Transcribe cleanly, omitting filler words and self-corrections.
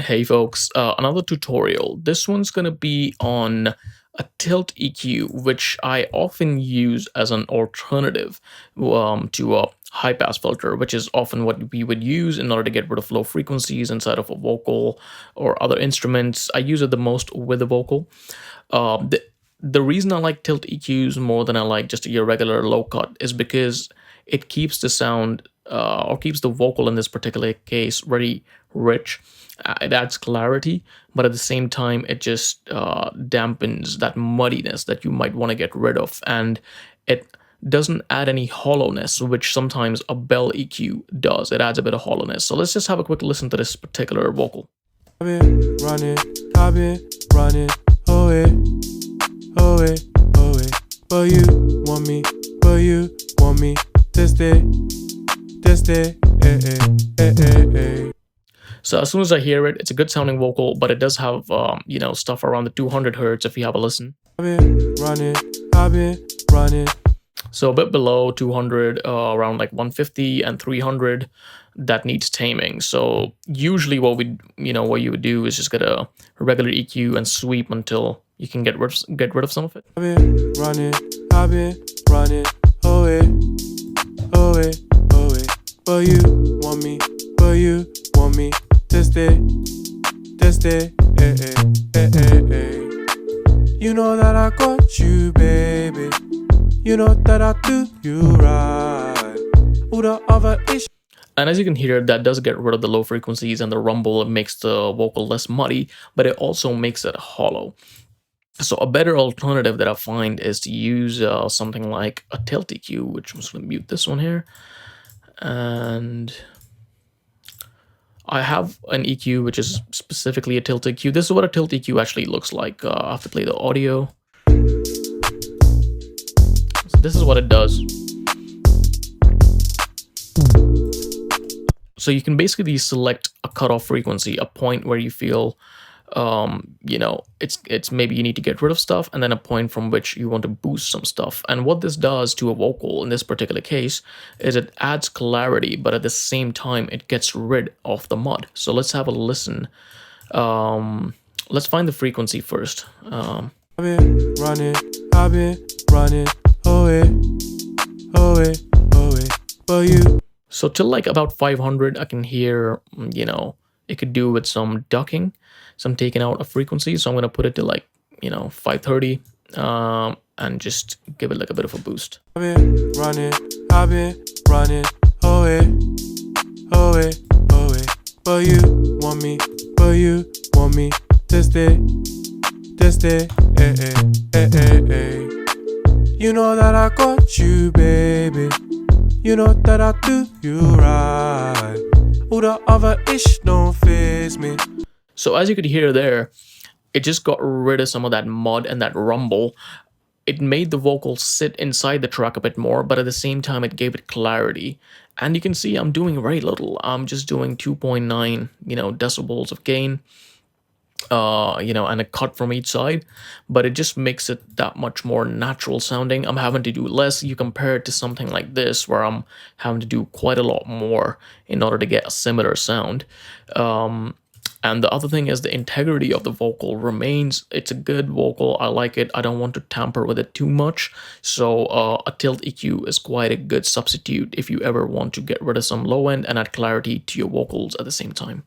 Hey folks, another tutorial. This one's gonna be on a tilt EQ, which I often use as an alternative to a high pass filter, which is often what we would use in order to get rid of low frequencies inside of a vocal or other instruments. I use it the most with a vocal. The reason I like tilt EQs more than I like just your regular low cut is because it keeps the sound or keeps the vocal in this particular case very rich. It adds clarity, but at the same time, it just dampens that muddiness that you might want to get rid of. And it doesn't add any hollowness, which sometimes a bell EQ does. It adds a bit of hollowness. So let's just have a quick listen to this particular vocal. I've been running away, away, away. But you want me to stay, eh. So as soon as I hear it, it's a good sounding vocal, but it does have, stuff around the 200 hertz if you have a listen. I've been running. So a bit below 200, around like 150 and 300, that needs taming. So usually what you would do is just get a regular EQ and sweep until you can get rid of some of it. I've been running away, away, away. But you want me to stay, eh. You know that I got you, baby. You know that I do you right. All the other issues. And as you can hear, that does get rid of the low frequencies and the rumble. It makes the vocal less muddy, but it also makes it hollow. So a better alternative that I find is to use something like a tilt EQ, which I'm just going to mute this one here. And I have an EQ, which is specifically a tilt EQ. This is what a tilt EQ actually looks like. I have to play the audio. So this is what it does. So you can basically select a cutoff frequency, a point where you feel, it's maybe you need to get rid of stuff, and then a point from which you want to boost some stuff. And what this does to a vocal in this particular case is it adds clarity, but at the same time, it gets rid of the mud. So let's have a listen. Let's find the frequency first. I've been running away, away, away. But you. So till like about 500, I can hear, it could do with some ducking. So I'm taking out a frequency. So I'm going to put it to like, 530 and just give it like a bit of a boost. I've been running away, away, away. But you want me to stay, eh. You know that I got you, baby. You know that I do you right. All the other ish don't faze me. So as you could hear there, it just got rid of some of that mud and that rumble. It made the vocal sit inside the track a bit more, but at the same time, it gave it clarity. And you can see I'm doing very little. I'm just doing 2.9, decibels of gain, and a cut from each side, but it just makes it that much more natural sounding. I'm having to do less. You compare it to something like this, where I'm having to do quite a lot more in order to get a similar sound. And the other thing is the integrity of the vocal remains. It's a good vocal. I like it. I don't want to tamper with it too much. So a tilt EQ is quite a good substitute if you ever want to get rid of some low end and add clarity to your vocals at the same time.